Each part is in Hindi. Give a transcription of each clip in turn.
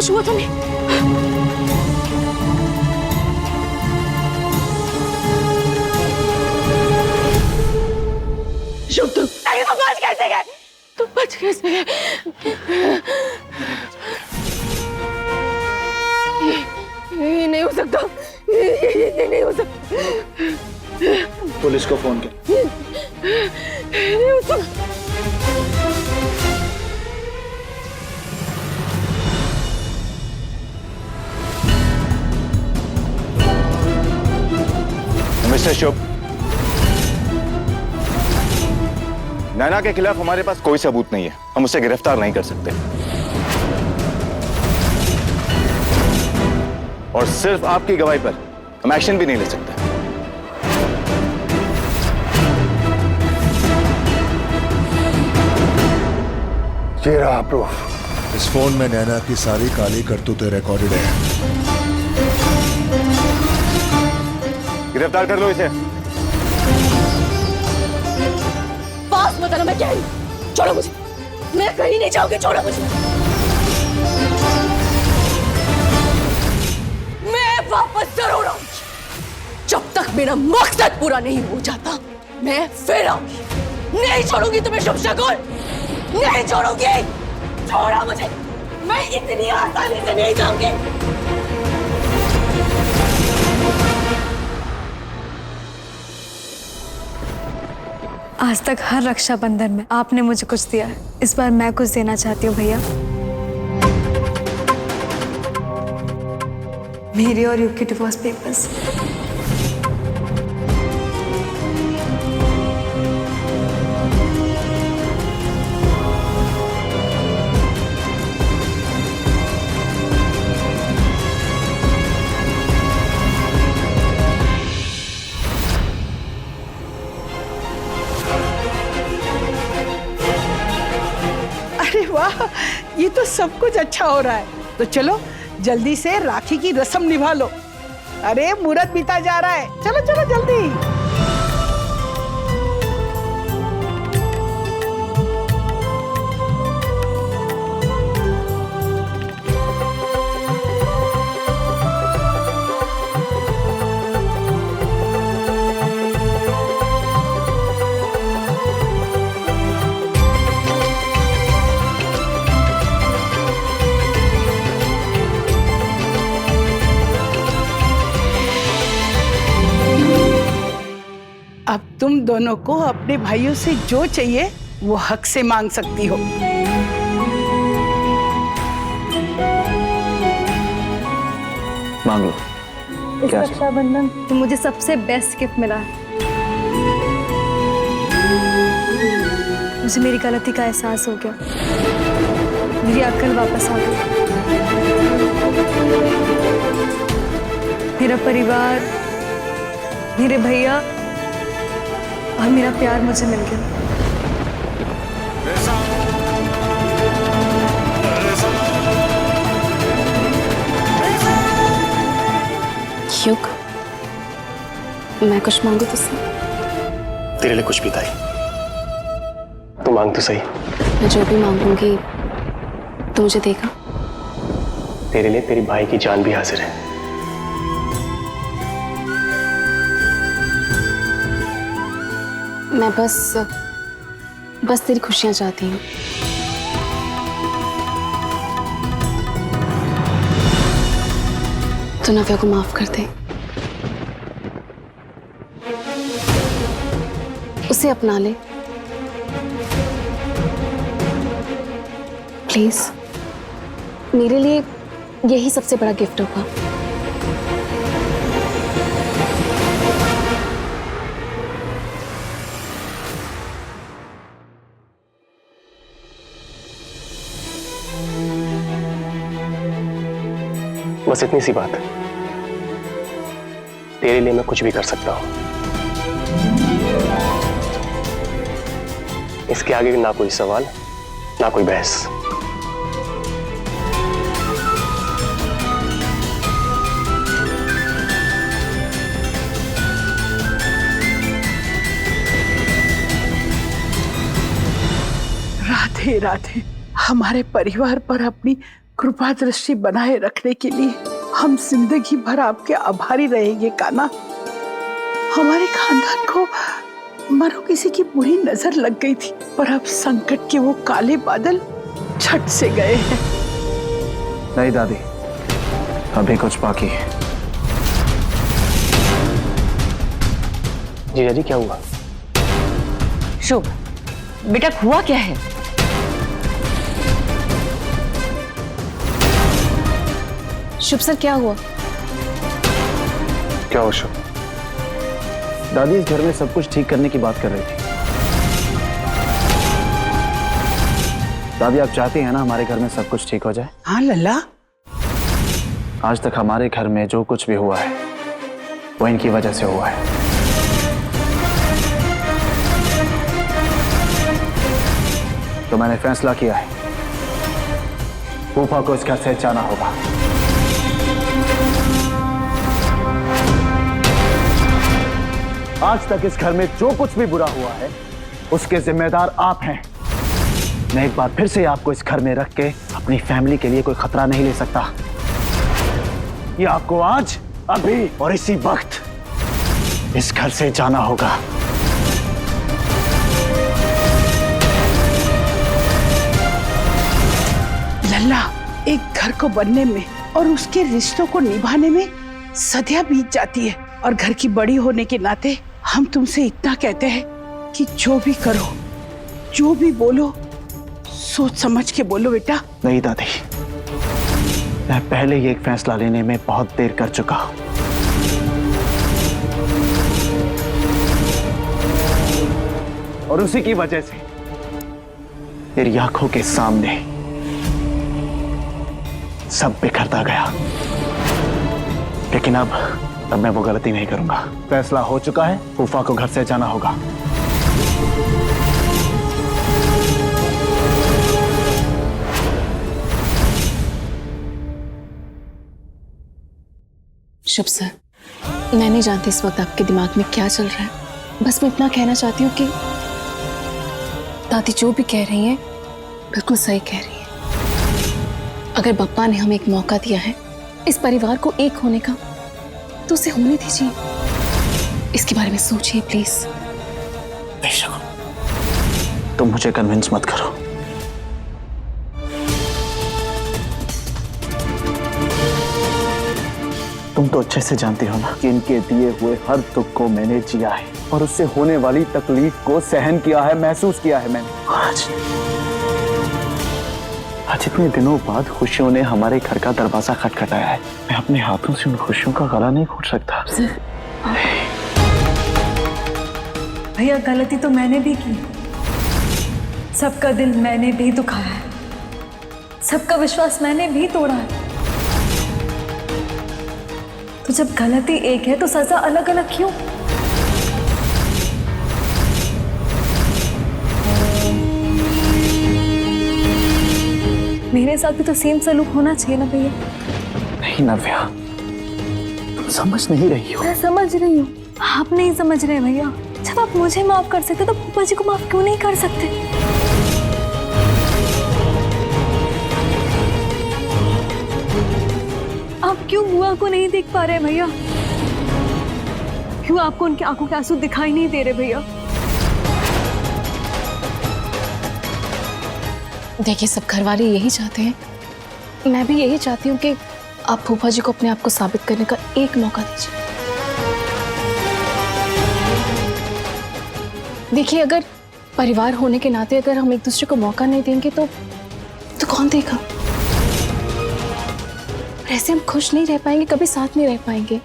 कुछ हुआ तो नहीं? शुभ तुम बच कैसे गए? तुम बच कैसे गए? ये नहीं हो सकता, ये नहीं हो सकता। पुलिस को फोन कर। नहीं हो सकता। मिस्टर शुभ, नैना के खिलाफ हमारे पास कोई सबूत नहीं है, हम उसे गिरफ्तार नहीं कर सकते। और सिर्फ आपकी गवाही पर हम एक्शन भी नहीं ले सकते। ये रहा प्रूफ। इस फोन में नैना की सारी काली करतूतें रिकॉर्डेड है। गिरफ्तार कर लो इसे। पास मत आना, मैं कह रही हूं। छोड़ो मुझे, मैं कहीं नहीं जाऊंगी, छोड़ो मुझे। मैं वापस जरूर आऊंगी। जब तक मेरा मकसद पूरा नहीं हो जाता मैं फिर आऊंगी। नहीं छोड़ूंगी तुम्हें शुभ शकुन, नहीं छोड़ूंगी। छोड़ो मुझे, मैं इतनी आसानी से नहीं जाऊंगी। आज तक हर रक्षाबंधन में आपने मुझे कुछ दिया है, इस बार मैं कुछ देना चाहती हूँ भैया। मेरी और यू के डिवोर्स पेपर्स। अरे वाह, ये तो सब कुछ अच्छा हो रहा है। तो चलो जल्दी से राखी की रस्म निभा लो। अरे मुहूर्त बीता जा रहा है, चलो चलो जल्दी। अब तुम दोनों को अपने भाइयों से जो चाहिए वो हक से मांग सकती हो। मांग लो। इस रक्षाबंधन तो मुझे सबसे बेस्ट गिफ्ट मिला है। मुझे मेरी गलती का एहसास हो गया, मेरी अक्ल वापस आ गई। मेरा परिवार, मेरे भैया और मेरा प्यार मुझे मिल गया। युग, मैं कुछ मांगू तुझसे? तेरे लिए कुछ भी ताई, तू मांग तो सही। मैं जो भी मांगूंगी तू मुझे देगा? तेरे लिए तेरी भाई की जान भी हाजिर है। मैं बस तेरी खुशियां चाहती हूँ। तो नव्या को माफ कर दे, उसे अपना ले प्लीज। मेरे लिए यही सबसे बड़ा गिफ्ट होगा। बस इतनी सी बात। तेरे लिए मैं कुछ भी कर सकता हूं। इसके आगे ना कोई सवाल, ना कोई बहस। राधे राधे, हमारे परिवार पर अपनी कृपा दृष्टि बनाए रखने के लिए हम जिंदगी भर आपके आभारी रहेंगे कान्हा। हमारे खानदान को मानो किसी की बुरी नजर लग गई थी, पर अब संकट के वो काले बादल छट से गए हैं। नहीं दादी, अभी कुछ बाकी है। जीजा जी क्या हुआ? शुभ, बेटा हुआ क्या है? शुभ सर क्या हुआ? क्या हो शुभ? दादी इस घर में सब कुछ ठीक करने की बात कर रही थी। दादी आप चाहती हैं ना हमारे घर में सब कुछ ठीक हो जाए? हाँ लल्ला। आज तक हमारे घर में जो कुछ भी हुआ है वो इनकी वजह से हुआ है। तो मैंने फैसला किया है, फूफा को इस घर से जाना होगा। आज तक इस घर में जो कुछ भी बुरा हुआ है उसके जिम्मेदार आप हैं। मैं एक बार फिर से आपको इस घर में रख के अपनी फैमिली के लिए कोई खतरा नहीं ले सकता। ये आपको आज, अभी और इसी वक्त इस घर से जाना होगा। लल्ला, एक घर को बनने में और उसके रिश्तों को निभाने में सदियां बीत जाती है, और घर की बड़ी होने के नाते हम तुमसे इतना कहते हैं कि जो भी करो, जो भी बोलो, सोच समझ के बोलो बेटा। नहीं दादी, मैं पहले ही एक फैसला लेने में बहुत देर कर चुका हूं। और उसी की वजह से मेरी आंखों के सामने सब बिखरता गया। लेकिन अब मैं वो गलती नहीं करूंगा। फैसला हो चुका है, फूफा को घर से जाना होगा। शुभ सर, मैं नहीं जानती इस वक्त आपके दिमाग में क्या चल रहा है। बस मैं इतना कहना चाहती हूँ कि दादी जो भी कह रही हैं बिल्कुल सही कह रही हैं। अगर बप्पा ने हमें एक मौका दिया है इस परिवार को एक होने का, तो उसे होने दीजिए। इसके बारे में सोचिए प्लीज। बेशक, तुम मुझे कन्विंस मत करो। तुम तो अच्छे से जानती हो ना कि इनके दिए हुए हर दुख को मैंने जिया है और उससे होने वाली तकलीफ को सहन किया है, महसूस किया है मैंने। आज इतने दिनों बाद खुशियों ने हमारे घर का दरवाजा खटखटाया है। मैं अपने हाथों से उन खुशियों का गला नहीं घोट सकता। भैया गलती तो मैंने भी की, सबका दिल मैंने भी दुखाया है, सबका विश्वास मैंने भी तोड़ा है। तो जब गलती एक है तो सजा अलग अलग क्यों? मेरे साथ भी तो सेम सलूक होना चाहिए ना भैया। नहीं नव्या, तुम समझ नहीं रही हो। मैं समझ रही हूँ, आप नहीं समझ रहे भैया। जब आप मुझे माफ कर सकते तो फूफा जी को माफ क्यों नहीं कर सकते? आप क्यों बुआ को नहीं देख पा रहे भैया? क्यों आपको उनकी आंखों के आंसू दिखाई नहीं दे रहे भैया? देखिए, सब घर वाले यही चाहते हैं, मैं भी यही चाहती हूँ कि आप फूफा जी को अपने आप को साबित करने का एक मौका दीजिए। देखिए, अगर परिवार होने के नाते अगर हम एक दूसरे को मौका नहीं देंगे तो कौन देगा? ऐसे हम खुश नहीं रह पाएंगे, कभी साथ नहीं रह पाएंगे।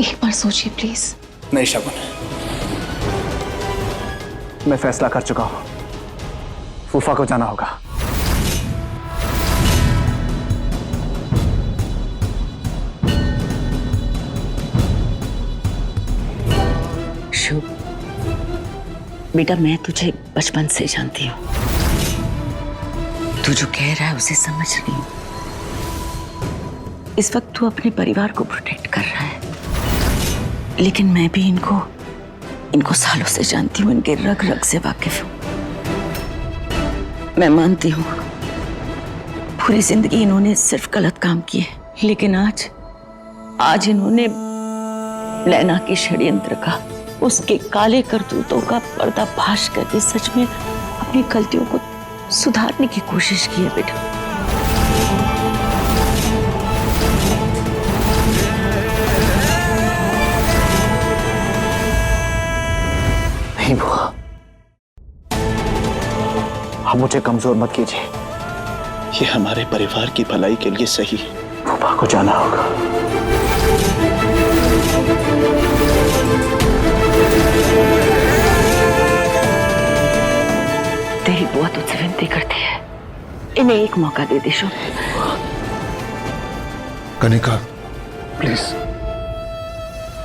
एक बार सोचिए प्लीज। नहीं शगुन, मैं फैसला कर चुका हूं, फूफा को जाना होगा। शुभ बेटा, मैं तुझे बचपन से जानती हूँ। तू जो कह रहा है उसे समझ रही हूँ। इस वक्त तू अपने परिवार को प्रोटेक्ट कर रहा है, लेकिन मैं भी इनको सालों से जानती हूँ, इनके रग रग से वाकिफ हूँ। मैं मानती हूँ पूरी जिंदगी इन्होंने सिर्फ गलत काम किए, लेकिन आज इन्होंने नैना के षड्यंत्र का, उसके काले करतूतों का पर्दाफाश करके सच में अपनी गलतियों को सुधारने की कोशिश की है बेटा। नहीं बुआ, आप मुझे कमजोर मत कीजिए। ये हमारे परिवार की भलाई के लिए सही है। बुआ को जाना होगा। तेरी बुआ तुझसे विनती करती है, इन्हें एक मौका दे दे शुभ। कनिका, प्लीज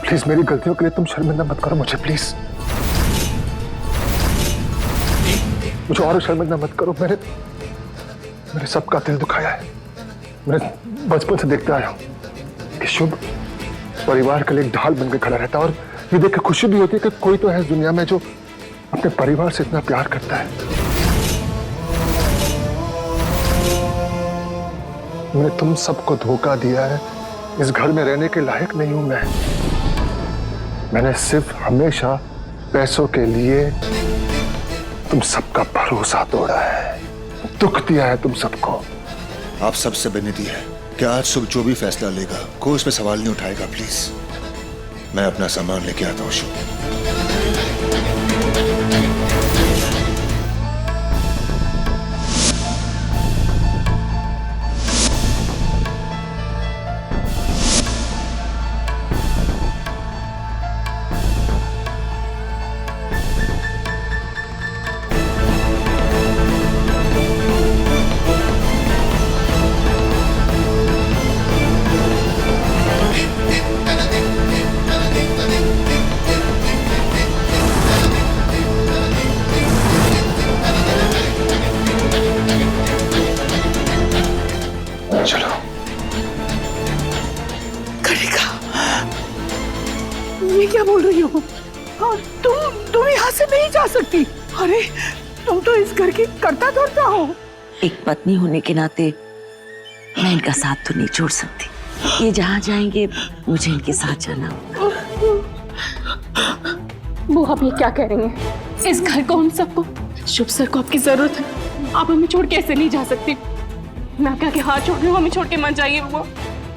प्लीज मेरी गलतियों के लिए तुम शर्मिंदा मत करो मुझे, प्लीज मुझे और शर्मिंदा मत करो। मेरे सबका दिल दुखाया है। मैंने बचपन से देखता आया हूं कि शुभ परिवार के लिए एक ढाल बनकर खड़ा रहता है, और ये देख के खुशी भी होती है कि कोई तो है इस दुनिया में जो अपने परिवार से इतना प्यार करता है। मैंने तुम सबको धोखा दिया है। इस घर में रहने के लायक नहीं हूं मैंने सिर्फ हमेशा पैसों के लिए तुम सबका भरोसा तोड़ा है, दुख दिया है तुम सबको। आप सबसे विनती है कि आज शुभ जो भी फैसला लेगा कोई उस पर सवाल नहीं उठाएगा। प्लीज, मैं अपना सामान लेके आता हूँ शुभ। चलो। कनिका, ये क्या बोल रही हो? हाँ, तुम यहाँ से नहीं जा सकती। अरे तुम तो इस घर की कर्ता धर्ता हो। एक पत्नी होने के नाते मैं इनका साथ तो नहीं छोड़ सकती। ये जहाँ जाएंगे मुझे इनके साथ जाना होगा। वो आप ये क्या कह रही हैं? इस घर को, हम सबको, शुभ सर को आपकी जरूरत है। आप हमें छोड़ के ऐसे नहीं जा सकती। मैं क्या के हाथ छोड़ रही हूँ, हमें छोड़ के मत जाइए। वो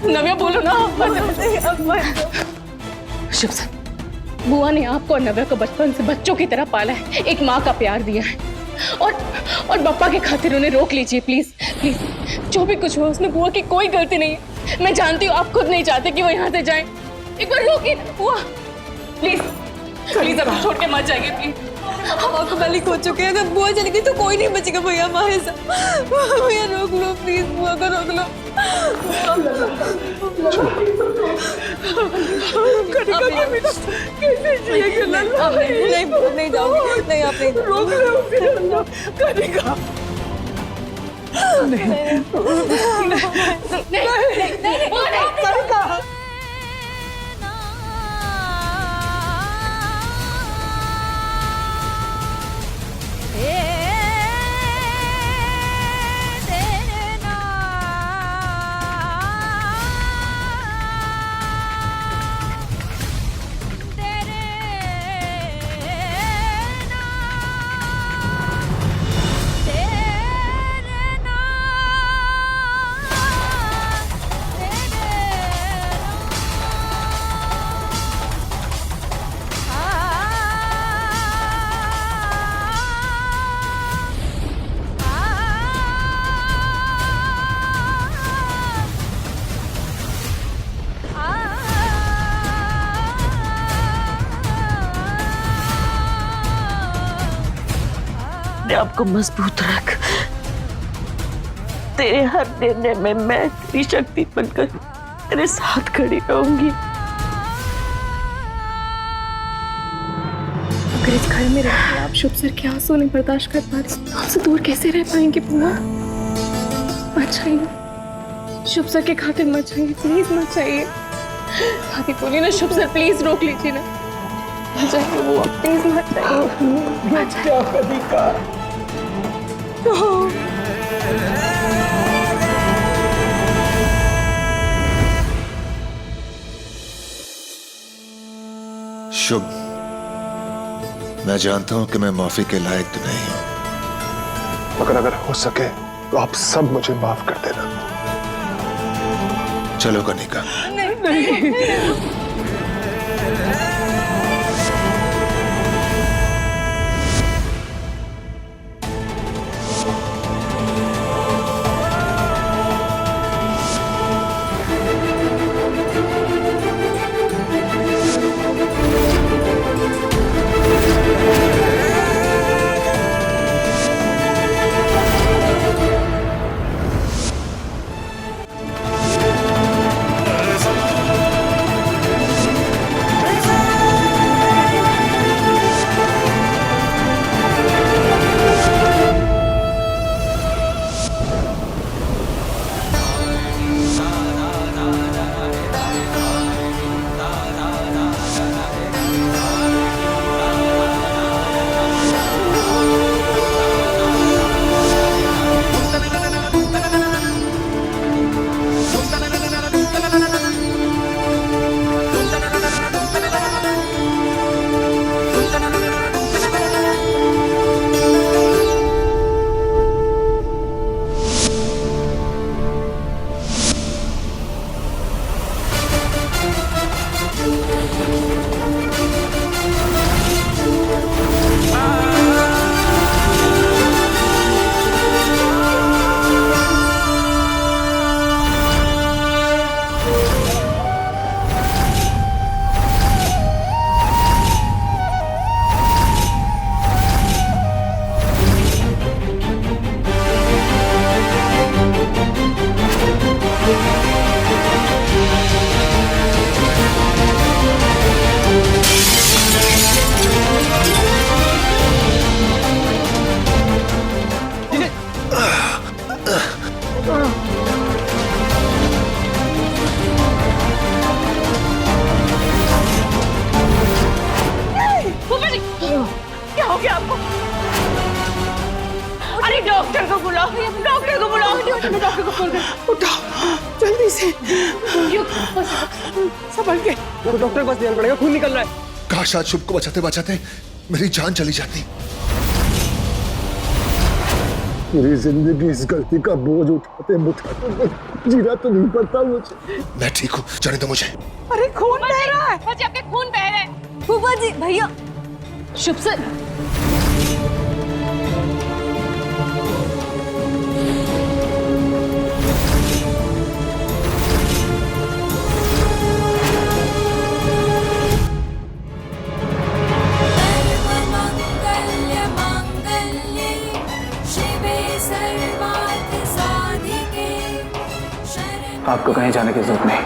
नव्या बोलो ना। शुभ सर, बुआ ने आपको और नव्या को बचपन से बच्चों की तरह पाला है, एक माँ का प्यार दिया है, और बप्पा के खातिर उन्हें रोक लीजिए प्लीज प्लीज। जो भी कुछ हुआ उसमें बुआ की कोई गलती नहीं है। मैं जानती हूँ आप खुद नहीं चाहते कि वो यहाँ से जाएं। एक बार रोकिए बुआ, प्लीज प्लीज, अब छोड़ के मत जाइए प्लीज। हम तो मालिक हो चुके हैं। अगर बुआ चली गई तो कोई नहीं बचेगा भैया हमारे साथ। भैया रोक लो प्लीज, बुआ को रोक लो। कैसे जिएगी लल्ला? नहीं जाओगी, नहीं आप नहीं रोक लो। कनिका अपने आप को मजबूत रख। तेरे हर निर्णय में मैं तेरी शक्ति बनकर तेरे साथ खड़ी रहूंगी। अगर इस घर में रहकर आप शुभ सर के आंसू नहीं बर्दाश्त कर पा रहे तो हमसे दूर कैसे रह पाएंगे बुआ? मत जाइए, शुभ सर के खातिर मत जाइए, प्लीज मत जाइए। दादी बोलिए ना, शुभ सर प्लीज रोक लीजिए ना। मत जाइए बुआ, प्लीज मत जाइए। शुभ, मैं जानता हूं कि मैं माफी के लायक तो नहीं हूं, मगर अगर हो सके तो आप सब मुझे माफ कर देना। चलो कनिका। क्या हो गया आपको? अरे डॉक्टर को बुलाओ, डॉक्टर को बुलाओ, डॉक्टर को फोन कर। उठाओ जल्दी से, संभल के। डॉक्टर के पास जाना पड़ेगा, खून निकल रहा है। काश आज शुभ को बचाते बचाते मेरी जान चली जाती। पूरी जिंदगी इस गलती का बोझ उठाते जीना तो नहीं पड़ता मुझे। मैं ठीक हूँ, जाने दो मुझे। अरे खून बह रहा है। फूफा जी आपके खून बह रहा है। फूफा जी, भैया शुभ से आपको कहीं जाने की जरूरत नहीं।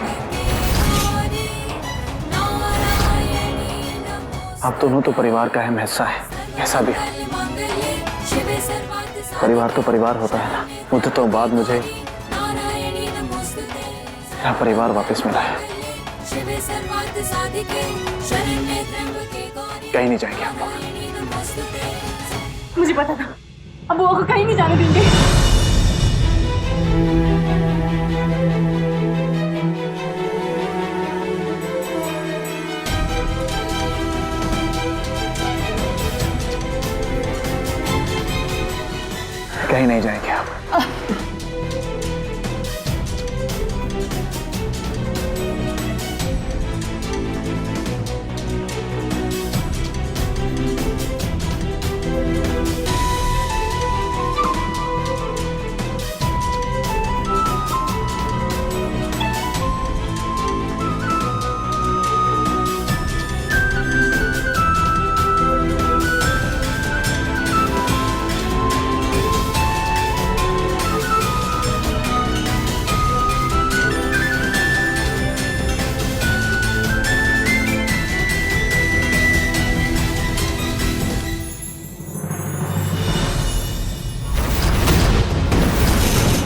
आप दोनों तो परिवार का अहम हिस्सा है, ऐसा भी हो। परिवार तो परिवार होता है ना। मुद्दतों बाद मुझे मेरा परिवार वापस मिला है। कहीं नहीं जाएंगे आप लोग। मुझे पता था अब बुआ को कहीं नहीं जाने देंगे। कहीं नहीं जाएंगे आप।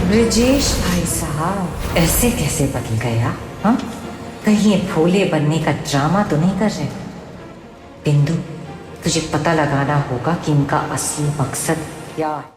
ब्रिजेश भाई साहब ऐसे कैसे बदल गया? हाँ, कहीं ये भोले बनने का ड्रामा तो नहीं कर रहे? बिंदु, तुझे पता लगाना होगा कि इनका असली मकसद क्या है।